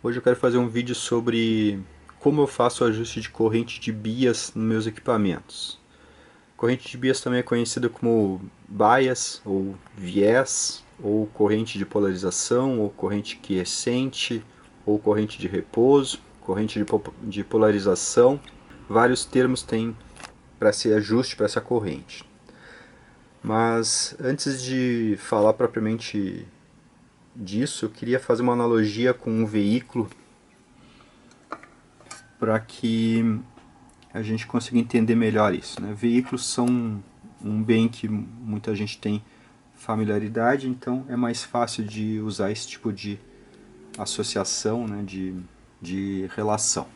Hoje eu quero fazer um vídeo sobre como eu faço o ajuste de corrente de bias nos meus equipamentos. Corrente de bias também é conhecida como bias, ou viés, ou corrente de polarização, ou corrente quiescente, ou corrente de repouso, corrente de polarização. Vários termos têm para esse ajuste para essa corrente. Mas antes de falar propriamente disso, eu queria fazer uma analogia com um veículo para que a gente consiga entender melhor isso, né? Veículos são um bem que muita gente tem familiaridade, então é mais fácil de usar esse tipo de associação, né? de relação.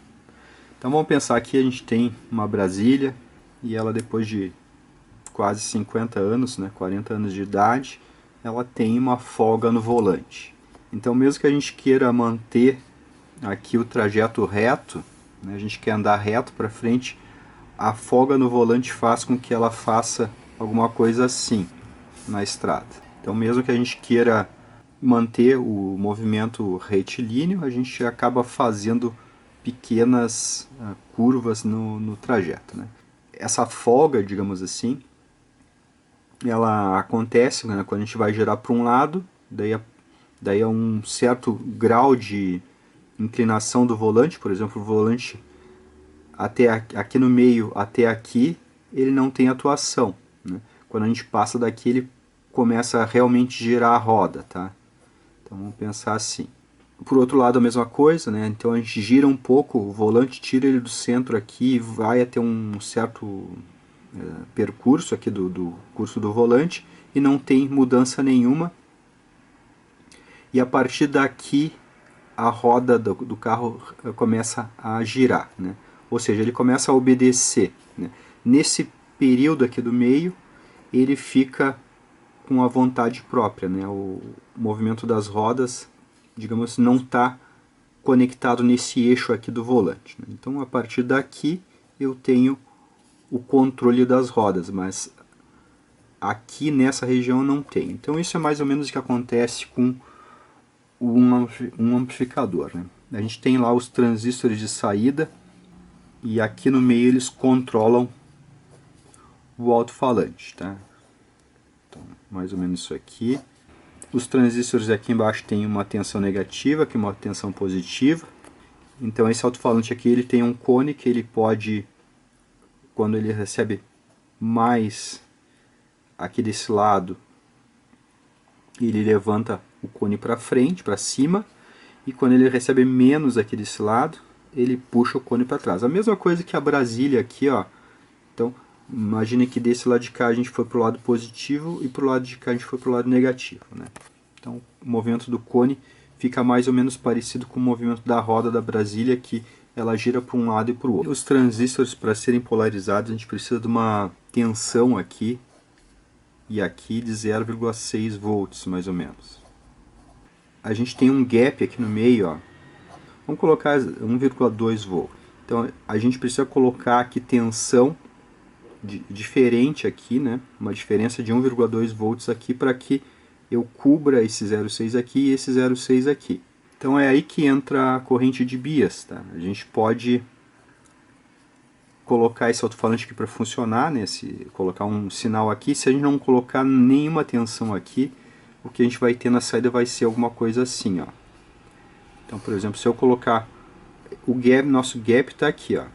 Então vamos pensar aqui, a gente tem uma Brasília e ela, depois de quase 50 anos, né? 40 anos de idade, ela tem uma folga no volante. Então mesmo que a gente queira manter aqui o trajeto reto, né, a gente quer andar reto para frente, a folga no volante faz com que ela faça alguma coisa assim na estrada. Então mesmo que a gente queira manter o movimento retilíneo, a gente acaba fazendo pequenas curvas no trajeto, né? Essa folga, digamos assim, ela acontece, né, quando a gente vai girar para um lado, daí a um certo grau de inclinação do volante, por exemplo, o volante até aqui no meio até aqui, ele não tem atuação, né? Quando a gente passa daqui, ele começa a realmente girar a roda, tá? Então vamos pensar assim. Por outro lado, a mesma coisa, né? Então a gente gira um pouco o volante, tira ele do centro aqui e vai até um certo percurso aqui do curso do volante e não tem mudança nenhuma. E a partir daqui a roda do carro começa a girar, né? Ou seja, ele começa a obedecer, né? Nesse período aqui do meio, ele fica com a vontade própria, né? O movimento das rodas, digamos, não está conectado nesse eixo aqui do volante, né? Então, a partir daqui, eu tenho o controle das rodas, mas aqui nessa região não tem. Então, isso é mais ou menos o que acontece com um amplificador, né? A gente tem lá os transistores de saída e aqui no meio eles controlam o alto-falante, tá? Então, mais ou menos isso aqui. Os transistores aqui embaixo tem uma tensão negativa, aqui uma tensão positiva. Então esse alto-falante aqui ele tem um cone que ele pode, quando ele recebe mais aqui desse lado, ele levanta o cone para frente, para cima, e quando ele recebe menos aqui desse lado, ele puxa o cone para trás. A mesma coisa que a Brasília aqui, ó. Então, imagine que desse lado de cá a gente foi para o lado positivo e para o lado de cá a gente foi para o lado negativo, né? Então, o movimento do cone fica mais ou menos parecido com o movimento da roda da Brasília, que ela gira para um lado e para o outro. Os transistores, para serem polarizados, a gente precisa de uma tensão aqui e aqui de 0,6 volts, mais ou menos. A gente tem um gap aqui no meio, ó. Vamos colocar 1,2 volts. Então a gente precisa colocar aqui tensão diferente aqui, né? Uma diferença de 1,2 volts aqui para que eu cubra esse 0,6 aqui e esse 0,6 aqui. Então é aí que entra a corrente de bias, tá? A gente pode colocar esse alto-falante aqui para funcionar, né? Colocar um sinal aqui. Se a gente não colocar nenhuma tensão aqui, o que a gente vai ter na saída vai ser alguma coisa assim, ó. Então, por exemplo, se eu colocar o gap, nosso gap está aqui, ó,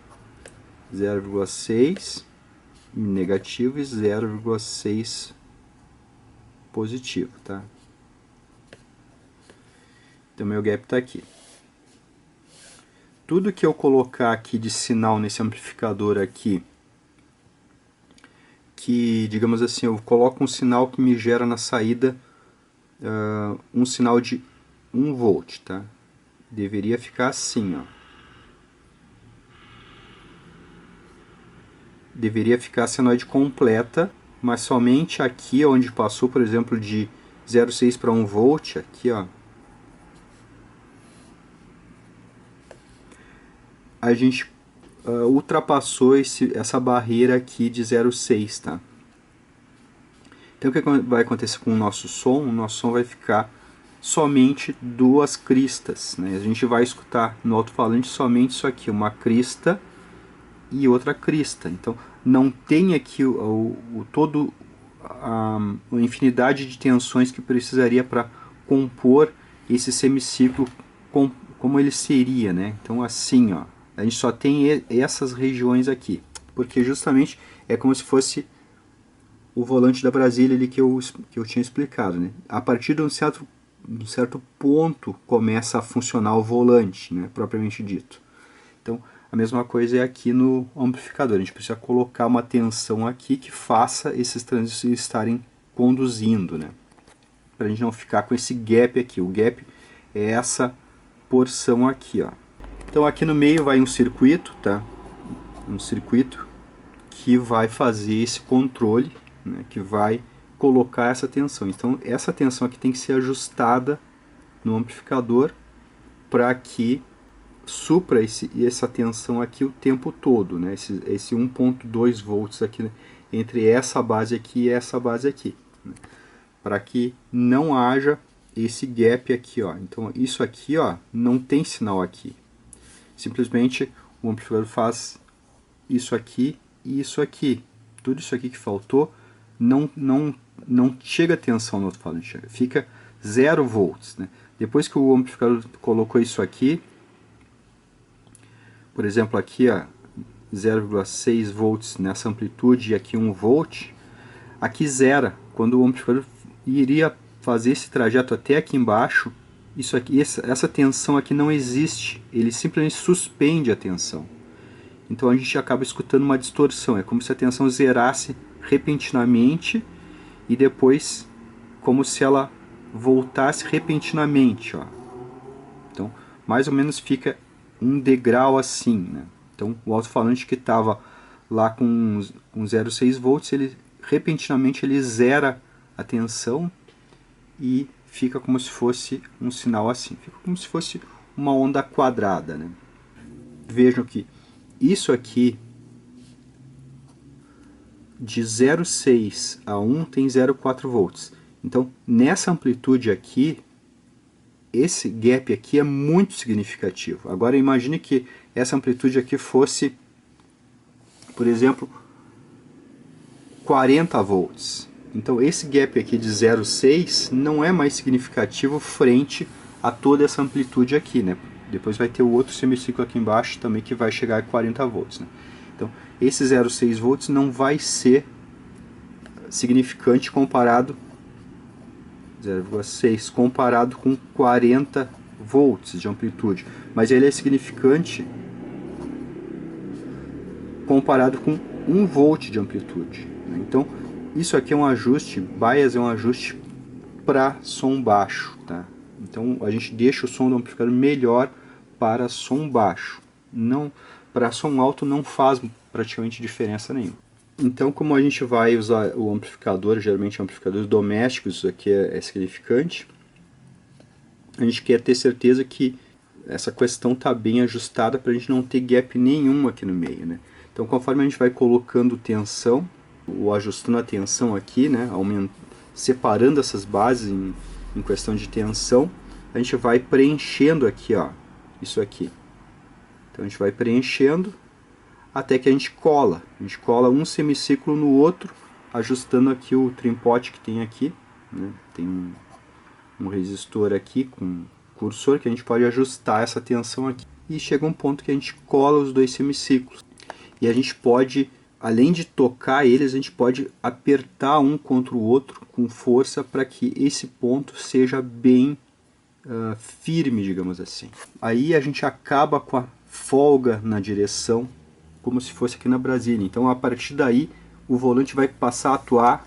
0,6 negativo e 0,6 positivo, tá? Então meu gap está aqui. Tudo que eu colocar aqui de sinal nesse amplificador aqui, que, digamos assim, eu coloco um sinal que me gera na saída um sinal de 1 volt, tá? Deveria ficar assim, ó. Deveria ficar a senoide completa, mas somente aqui onde passou, por exemplo, de 0,6 para 1 volt, aqui, ó, a gente ultrapassou essa barreira aqui de 0,6, tá? Então o que vai acontecer com o nosso som? O nosso som vai ficar somente duas cristas, né? A gente vai escutar no alto-falante somente isso aqui, uma crista e outra crista. Então não tem aqui a infinidade de tensões que precisaria para compor esse semiciclo como ele seria, né? Então assim, ó, a gente só tem essas regiões aqui, porque justamente é como se fosse o volante da Brasília ali que eu tinha explicado, né? A partir de um certo ponto começa a funcionar o volante, né, propriamente dito. Então a mesma coisa é aqui no amplificador, a gente precisa colocar uma tensão aqui que faça esses transistores estarem conduzindo, né? Para a gente não ficar com esse gap aqui. O gap é essa porção aqui, ó. Então aqui no meio vai um circuito, tá? Um circuito que vai fazer esse controle, né? Que vai colocar essa tensão. Então essa tensão aqui tem que ser ajustada no amplificador para que supra essa tensão aqui o tempo todo, né? Esse 1.2 volts aqui, né? Entre essa base aqui e essa base aqui, né? Para que não haja esse gap aqui, ó. Então isso aqui, ó, não tem sinal aqui. Simplesmente o amplificador faz isso aqui e isso aqui. Tudo isso aqui que faltou não chega a tensão no alto-falante, fica 0 volts, né? Depois que o amplificador colocou isso aqui, por exemplo aqui, ó, 0,6 volts nessa amplitude e aqui 1 volt, aqui zera. Quando o amplificador iria fazer esse trajeto até aqui embaixo, isso aqui, essa tensão aqui não existe, ele simplesmente suspende a tensão. Então a gente acaba escutando uma distorção, é como se a tensão zerasse repentinamente e depois como se ela voltasse repentinamente, ó. Então mais ou menos fica um degrau assim, né? Então o alto-falante que estava lá com 0,6 volts, ele repentinamente ele zera a tensão e fica como se fosse um sinal assim, fica como se fosse uma onda quadrada, né? Vejam que isso aqui de 0,6 a 1 tem 0,4 volts. Então nessa amplitude aqui, esse gap aqui é muito significativo. Agora imagine que essa amplitude aqui fosse, por exemplo, 40 volts. Então esse gap aqui de 0,6 não é mais significativo frente a toda essa amplitude aqui, né? Depois vai ter o outro semiciclo aqui embaixo também que vai chegar a 40 volts, né? Então esse 0,6 volts não vai ser significante comparado 0,6 comparado com 40 volts de amplitude, mas ele é significante comparado com 1 volt de amplitude, né? Então isso aqui é um ajuste, bias é um ajuste para som baixo, tá? Então a gente deixa o som do amplificador melhor para som baixo. Não, para som alto não faz praticamente diferença nenhuma. Então como a gente vai usar o amplificador, geralmente amplificadores domésticos, isso aqui é significante, a gente quer ter certeza que essa questão está bem ajustada para a gente não ter gap nenhum aqui no meio, né? Então conforme a gente vai colocando tensão, ou ajustando a tensão aqui, né, separando essas bases em questão de tensão, a gente vai preenchendo aqui, ó, isso aqui. Então a gente vai preenchendo até que a gente cola um semiciclo no outro, ajustando aqui o trimpote que tem aqui, né? Tem um resistor aqui com cursor que a gente pode ajustar essa tensão aqui. E chega um ponto que a gente cola os dois semiciclos. E a gente pode, além de tocar eles, a gente pode apertar um contra o outro com força para que esse ponto seja bem firme, digamos assim. Aí a gente acaba com a folga na direção, como se fosse aqui na Brasília. Então a partir daí o volante vai passar a atuar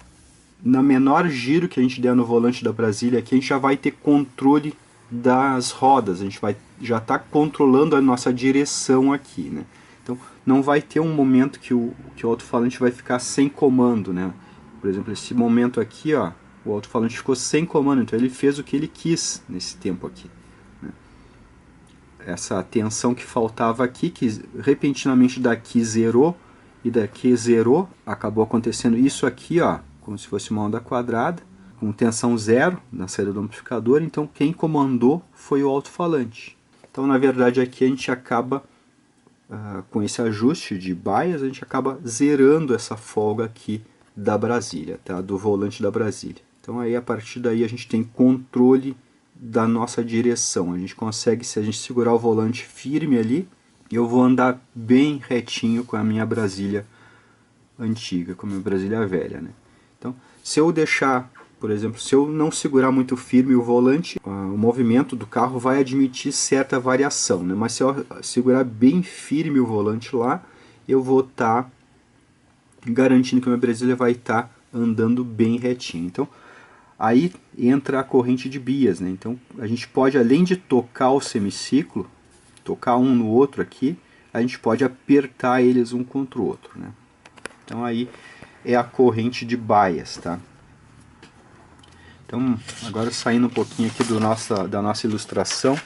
na menor giro que a gente der no volante da Brasília, aqui a gente já vai ter controle das rodas, a gente vai já está controlando a nossa direção aqui, né? Então não vai ter um momento que o alto-falante vai ficar sem comando, né? Por exemplo, esse momento aqui, ó, o alto-falante ficou sem comando, então ele fez o que ele quis nesse tempo aqui, né? Essa tensão que faltava aqui, que repentinamente daqui zerou, e daqui zerou, acabou acontecendo isso aqui, ó, como se fosse uma onda quadrada, com tensão zero na saída do amplificador, então quem comandou foi o alto-falante. Então na verdade aqui a gente acaba, com esse ajuste de bias, a gente acaba zerando essa folga aqui da Brasília, tá? Do volante da Brasília. Então aí a partir daí a gente tem controle da nossa direção. A gente consegue, se a gente segurar o volante firme ali, eu vou andar bem retinho com a minha Brasília antiga, com a minha Brasília velha, né? Então, se eu deixar, por exemplo, se eu não segurar muito firme o volante, o movimento do carro vai admitir certa variação, né? Mas se eu segurar bem firme o volante lá, eu vou estar garantindo que a minha Brasília vai estar andando bem retinho. Então, aí entra a corrente de bias, né? Então, a gente pode, além de tocar o semiciclo, tocar um no outro aqui, a gente pode apertar eles um contra o outro, né? Então aí é a corrente de bias, tá? Então, agora saindo um pouquinho aqui da nossa ilustração,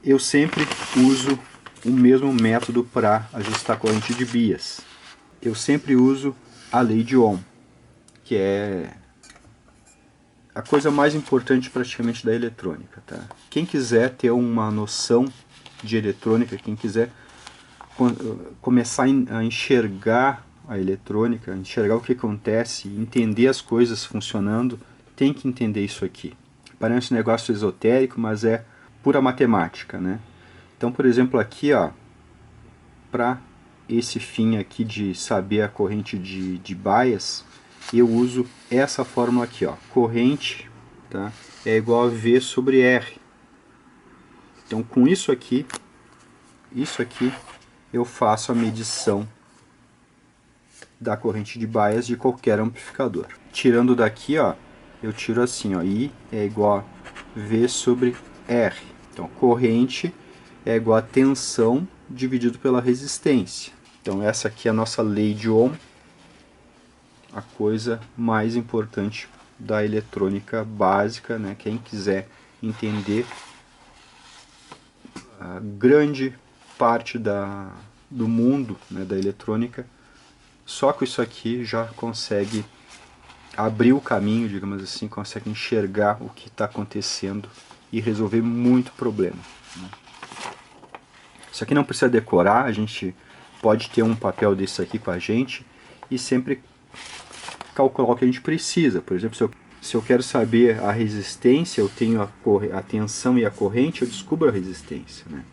eu sempre uso o mesmo método para ajustar a corrente de bias. Eu sempre uso a lei de Ohm, que é a coisa mais importante praticamente da eletrônica, tá? Quem quiser ter uma noção de eletrônica, quem quiser começar a enxergar a eletrônica, enxergar o que acontece, entender as coisas funcionando, tem que entender isso aqui. Parece um negócio esotérico, mas é pura matemática, né? Então, por exemplo, aqui, ó, para esse fim aqui de saber a corrente de bias, eu uso essa fórmula aqui, ó. Corrente, tá, é igual a V sobre R. Então, com isso aqui, eu faço a medição da corrente de bias de qualquer amplificador. Tirando daqui, ó, eu tiro assim, ó, I é igual a V sobre R. Então, corrente é igual a tensão dividido pela resistência. Então, essa aqui é a nossa lei de Ohm, a coisa mais importante da eletrônica básica, né? Quem quiser entender a grande parte do mundo, né, da eletrônica, só com isso aqui já consegue abrir o caminho, digamos assim, consegue enxergar o que está acontecendo e resolver muito problema, né? Isso aqui não precisa decorar, a gente pode ter um papel desse aqui com a gente e sempre calcular o que a gente precisa. Por exemplo, se eu quero saber a resistência, eu tenho a tensão e a corrente, eu descubro a resistência, né?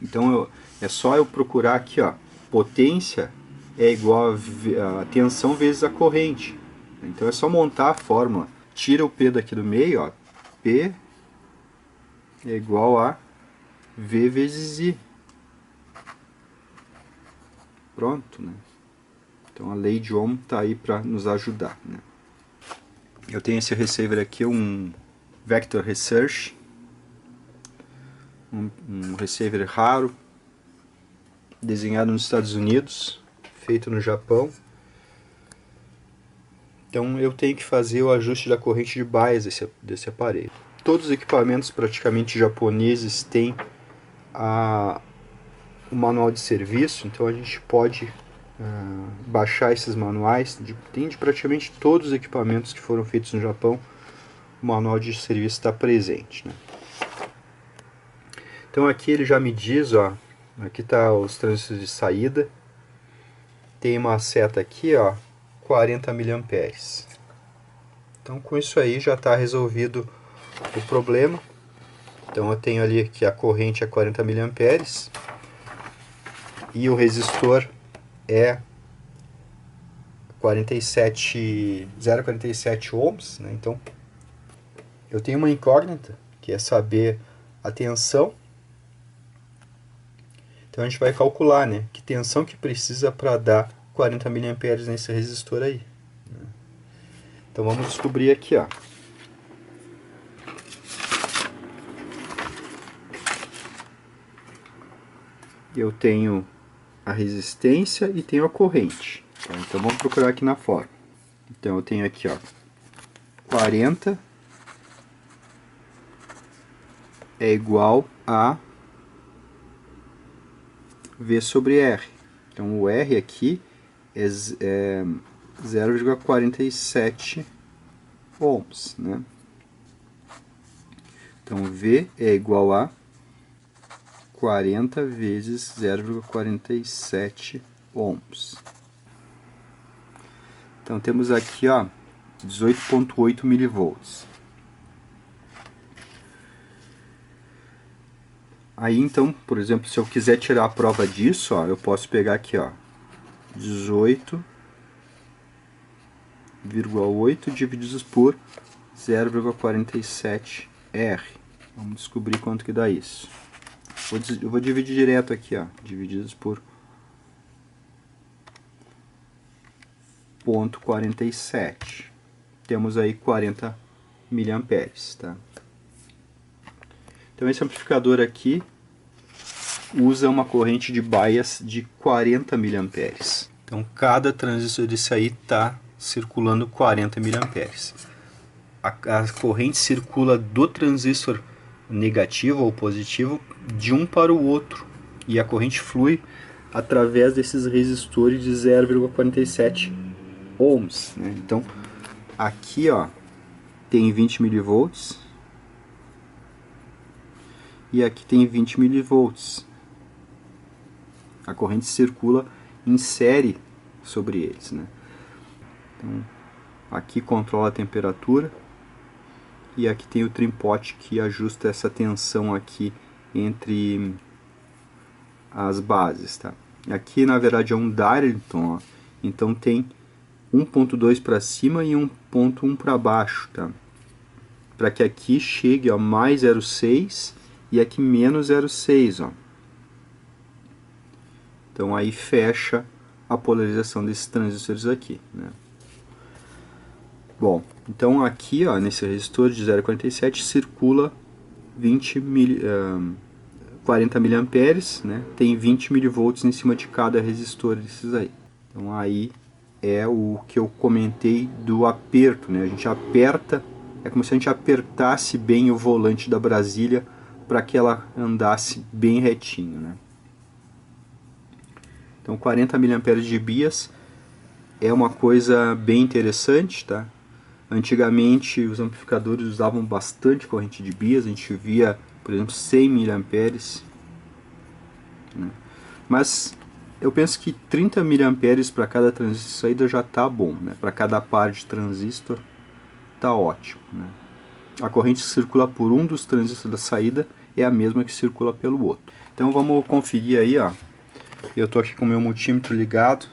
Então é só eu procurar aqui, ó, potência é igual a tensão vezes a corrente. Então é só montar a fórmula. Tira o P daqui do meio, ó. P é igual a V vezes I. Pronto, né? Então a lei de Ohm está aí para nos ajudar, né? Eu tenho esse receiver aqui, um Vector Research, um receiver raro, desenhado nos Estados Unidos, feito no Japão. Então eu tenho que fazer o ajuste da corrente de bias desse aparelho. Todos os equipamentos praticamente japoneses têm o manual de serviço, então a gente pode baixar esses manuais. Tem de praticamente todos os equipamentos que foram feitos no Japão, o manual de serviço está presente, né? Então aqui ele já me diz, ó, aqui está os transistores de saída, tem uma seta aqui, ó, 40 mA. Então com isso aí já está resolvido o problema. Então eu tenho ali que a corrente é 40 mA e o resistor é 0,47 ohms, né? Então eu tenho uma incógnita, que é saber a tensão. Então a gente vai calcular, né, que tensão que precisa para dar 40 mA nesse resistor aí. Então vamos descobrir aqui, ó. Eu tenho a resistência e tenho a corrente. Então vamos procurar aqui na fórmula. Então eu tenho aqui, ó, 40 é igual a V sobre R. Então o R aqui é 0,47 ohms, né? Então V é igual a 40 vezes 0,47 ohms. Então temos aqui, ó, 18,8 milivolts. Aí então, por exemplo, se eu quiser tirar a prova disso, ó, eu posso pegar aqui, ó, 18,8 divididos por 0,47 R. Vamos descobrir quanto que dá isso. Eu vou dividir direto aqui, ó, divididos por 0,47. Temos aí 40 miliamperes, tá? Então esse amplificador aqui usa uma corrente de bias de 40 miliamperes. Então cada transistor desse aí está circulando 40 miliamperes. A corrente circula do transistor negativo ou positivo de um para o outro, e a corrente flui através desses resistores de 0,47 ohms, né? Então aqui, ó, tem 20 milivolts e aqui tem 20 milivolts. A corrente circula em série sobre eles, né? Então aqui controla a temperatura e aqui tem o trimpote que ajusta essa tensão aqui entre as bases, tá? Aqui na verdade é um Darlington, ó. Então tem 1.2 para cima e 1.1 para baixo, tá? Para que aqui chegue a mais 0,6 e aqui menos 0,6, ó. Então aí fecha a polarização desses transistores aqui, né? Bom, então aqui, ó, nesse resistor de 0,47 circula 40 miliamperes, né? Tem 20 milivolts em cima de cada resistor desses aí. Então aí é o que eu comentei do aperto, né? A gente aperta, é como se a gente apertasse bem o volante da Brasília para que ela andasse bem retinho, né? Então 40 mA de bias é uma coisa bem interessante, tá? Antigamente os amplificadores usavam bastante corrente de bias, a gente via, por exemplo, 100 mA, né? Mas eu penso que 30 mA para cada transistor de saída já está bom, né? Para cada par de transistor está ótimo, né? A corrente que circula por um dos transistores da saída é a mesma que circula pelo outro. Então vamos conferir aí, ó. Eu estou aqui com o meu multímetro ligado.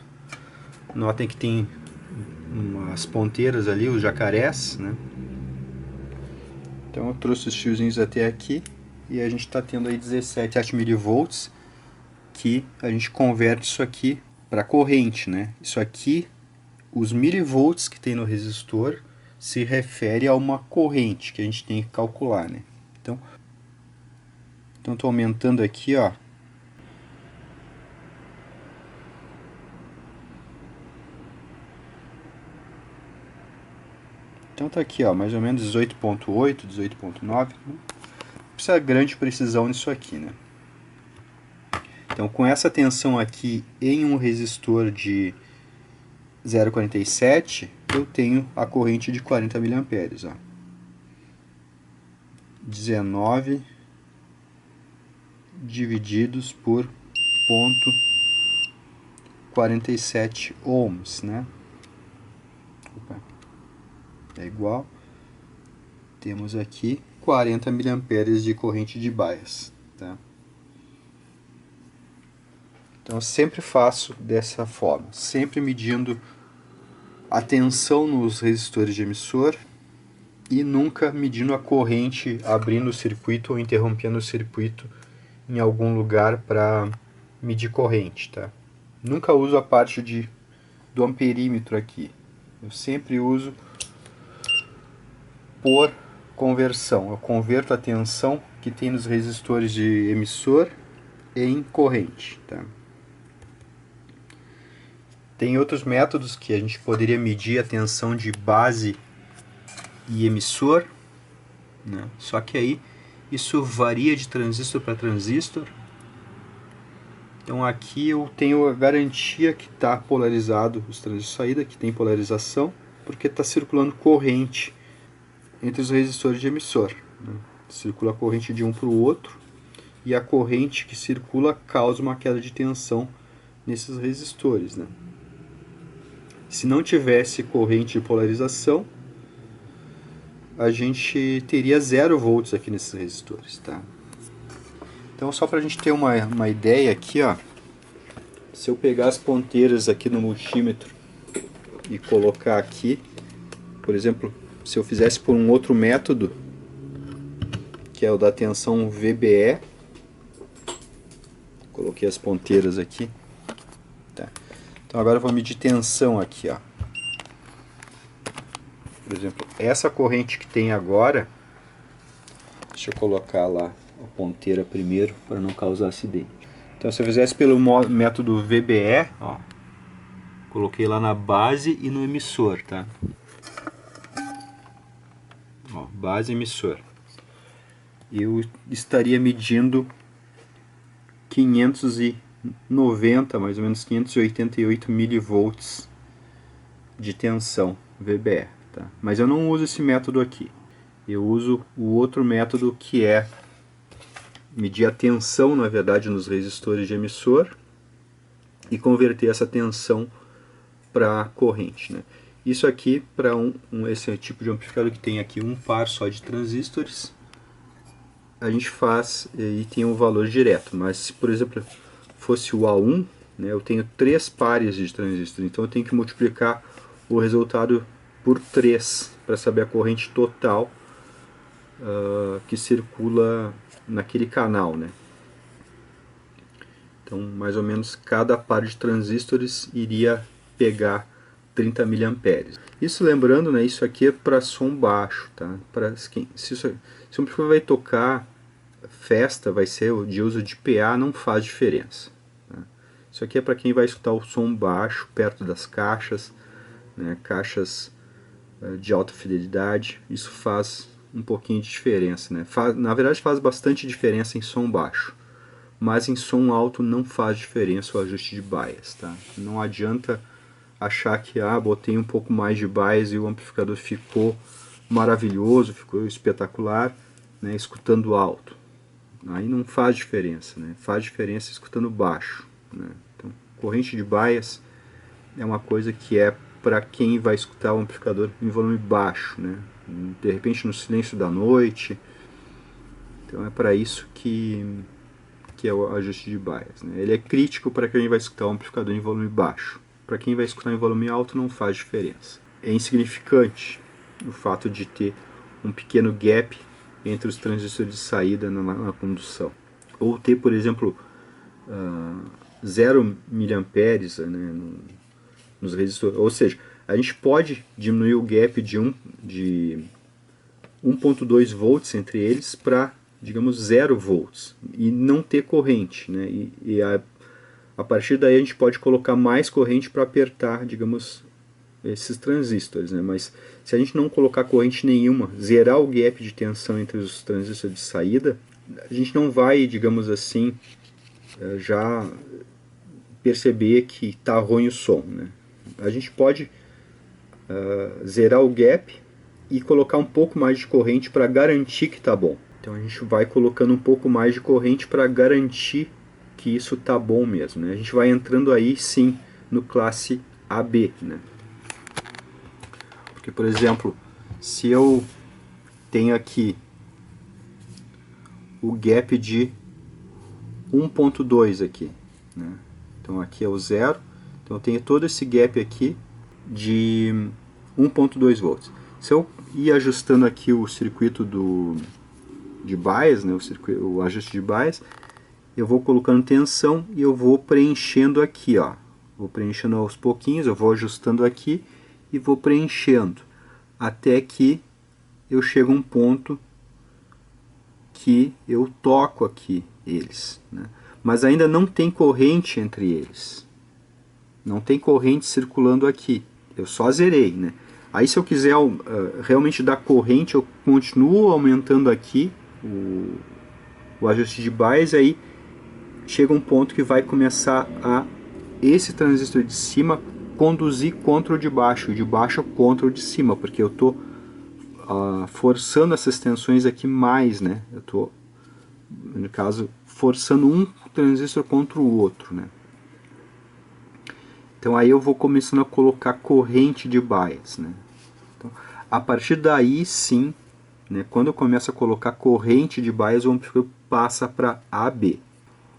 Notem que tem umas ponteiras ali, os jacarés, né? Então eu trouxe os fiozinhos até aqui e a gente está tendo aí 17 milivolts, que a gente converte isso aqui para corrente, né? Isso aqui, os milivolts que tem no resistor, se refere a uma corrente que a gente tem que calcular, né? Então estou aumentando aqui, ó. Então tá aqui, ó, mais ou menos 18.8, 18.9. Não precisa grande precisão nisso aqui, né? Então com essa tensão aqui em um resistor de 0,47, eu tenho a corrente de 40 mA, ó. 19 divididos por 0,47 ohms, né? Opa. É igual, temos aqui 40 mA de corrente de bias, tá? Então eu sempre faço dessa forma, sempre medindo a tensão nos resistores de emissor e nunca medindo a corrente, abrindo o circuito ou interrompendo o circuito em algum lugar para medir corrente, tá? Nunca uso a parte do amperímetro aqui, eu sempre uso por conversão. Eu converto a tensão que tem nos resistores de emissor em corrente, tá? Tem outros métodos que a gente poderia medir a tensão de base e emissor, né? Só que aí isso varia de transistor para transistor. Então aqui eu tenho a garantia que está polarizado os transistores de saída, que tem polarização, porque está circulando corrente entre os resistores de emissor, né? Circula a corrente de um para o outro, e a corrente que circula causa uma queda de tensão nesses resistores, né? Se não tivesse corrente de polarização, a gente teria 0 volts aqui nesses resistores, tá? Então, só para a gente ter uma ideia aqui, ó, se eu pegar as ponteiras aqui no multímetro e colocar aqui, por exemplo, se eu fizesse por um outro método, que é o da tensão VBE, coloquei as ponteiras aqui, tá? Então agora eu vou medir tensão aqui, ó. Por exemplo, essa corrente que tem agora, deixa eu colocar lá a ponteira primeiro para não causar acidente. Então se eu fizesse pelo método VBE, ó, coloquei lá na base e no emissor, tá? Ó, base e emissor. Eu estaria medindo 590, mais ou menos 588 milivolts de tensão VBE, tá? Mas eu não uso esse método aqui. Eu uso o outro método, que é medir a tensão, na verdade, nos resistores de emissor e converter essa tensão para corrente, né? Isso aqui, para esse tipo de amplificador que tem aqui um par só de transistores, a gente faz e tem um valor direto. Mas se, por exemplo, fosse o A1, né, eu tenho 3 pares de transistores, então eu tenho que multiplicar o resultado por 3 para saber a corrente total que circula naquele canal, né? Então, mais ou menos, cada par de transistores iria pegar 30 mA. Isso, lembrando, né, isso aqui é para som baixo, tá? Se o amplificador vai tocar festa, vai ser de uso de PA, não faz diferença, tá? Isso aqui é para quem vai escutar o som baixo, perto das caixas, né, caixas de alta fidelidade. Isso faz um pouquinho de diferença, né? Na verdade faz bastante diferença em som baixo, mas em som alto não faz diferença o ajuste de bias, tá? Não adianta achar que botei um pouco mais de bias e o amplificador ficou maravilhoso, ficou espetacular, né, escutando alto. Aí não faz diferença, né? Faz diferença escutando baixo, né? Então, corrente de bias é uma coisa que é para quem vai escutar o amplificador em volume baixo, né? De repente no silêncio da noite. Então é para isso que é o ajuste de bias, né? Ele é crítico para quem vai escutar o amplificador em volume baixo. Para quem vai escutar em volume alto não faz diferença. É insignificante o fato de ter um pequeno gap entre os transistores de saída na condução. Ou ter, por exemplo, 0 miliamperes, né, nos resistores. Ou seja, a gente pode diminuir o gap de 1.2 volts entre eles para, digamos, 0 volts e não ter corrente, né? A partir daí a gente pode colocar mais corrente para apertar, digamos, esses transistores, né? Mas se a gente não colocar corrente nenhuma, zerar o gap de tensão entre os transistores de saída, a gente não vai, digamos assim, já perceber que está ruim o som, né? A gente pode zerar o gap e colocar um pouco mais de corrente para garantir que está bom. Então a gente vai colocando um pouco mais de corrente para garantir que isso está bom mesmo, né? A gente vai entrando aí sim no classe AB, né? Porque, por exemplo, se eu tenho aqui o gap de 1.2 aqui, né? Então aqui é o 0, então eu tenho todo esse gap aqui de 1.2 volts. Se eu ir ajustando aqui o circuito de bias, né, o ajuste de bias, eu vou colocando tensão e eu vou preenchendo aqui, ó. Vou preenchendo aos pouquinhos, eu vou ajustando aqui e vou preenchendo até que eu chego a um ponto que eu toco aqui eles, né? Mas ainda não tem corrente entre eles. Não tem corrente circulando aqui. Eu só zerei, né? Aí se eu quiser realmente dar corrente, eu continuo aumentando aqui o ajuste de bias, aí chega um ponto que vai começar esse transistor de cima conduzir contra o de baixo contra o de cima, porque eu estou forçando essas tensões aqui mais, né? Eu estou, no caso, forçando um transistor contra o outro, né? Então aí eu vou começando a colocar corrente de bias, né? Então, a partir daí sim, né, quando eu começo a colocar corrente de bias, o amplificador passa para AB.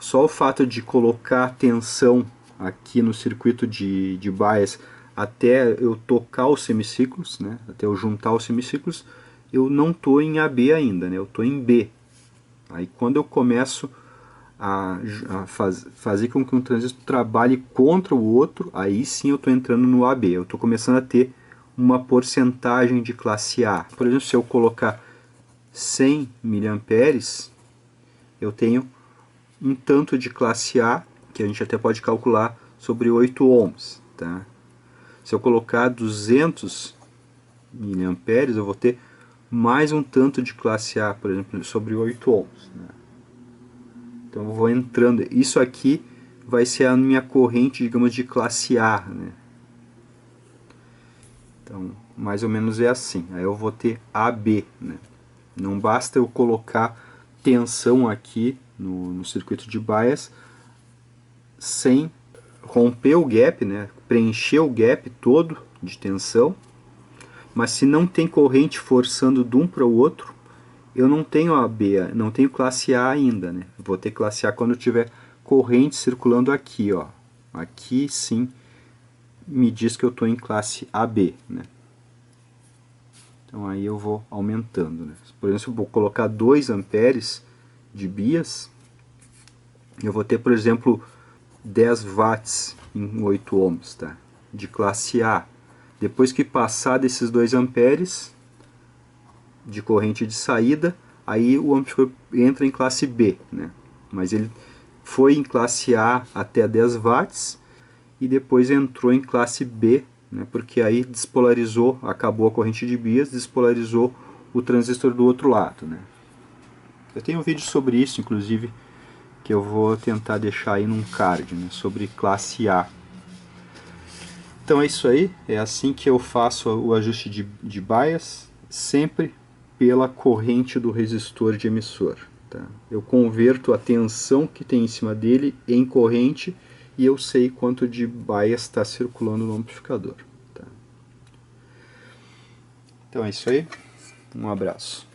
Só o fato de colocar tensão aqui no circuito de bias até eu tocar os semiciclos, né, até eu juntar os semiciclos, eu não estou em AB ainda, né, eu estou em B. Aí quando eu começo a fazer com que um transistor trabalhe contra o outro, aí sim eu estou entrando no AB. Eu estou começando a ter uma porcentagem de classe A. Por exemplo, se eu colocar 100 mA, eu tenho um tanto de classe A, que a gente até pode calcular sobre 8 ohms. Tá? Se eu colocar 200 mA, eu vou ter mais um tanto de classe A, por exemplo, sobre 8 ohms. Né? Então eu vou entrando. Isso aqui vai ser a minha corrente, digamos, de classe A. Né? Então, mais ou menos é assim. Aí eu vou ter AB. Né? Não basta eu colocar tensão aqui no circuito de bias sem romper o gap, né? Preencher o gap todo de tensão. Mas se não tem corrente forçando de um para o outro, eu não tenho AB, não tenho classe A ainda, né? Vou ter classe A quando tiver corrente circulando aqui, ó. Aqui sim me diz que eu estou em classe AB, né? Então aí eu vou aumentando, né? Por exemplo, se eu vou colocar 2 amperes de bias, eu vou ter, por exemplo, 10 watts em 8 ohms, tá? De classe A. Depois que passar desses 2 amperes de corrente de saída, aí o amplificador entra em classe B, né? Mas ele foi em classe A até 10 watts e depois entrou em classe B, né? Porque aí despolarizou, acabou a corrente de bias, despolarizou o transistor do outro lado, né? Eu tenho um vídeo sobre isso, inclusive, que eu vou tentar deixar aí num card, né? Sobre classe A. Então é isso aí, é assim que eu faço o ajuste de bias, sempre pela corrente do resistor de emissor. Tá? Eu converto a tensão que tem em cima dele em corrente e eu sei quanto de bias está circulando no amplificador. Tá? Então é isso aí, um abraço.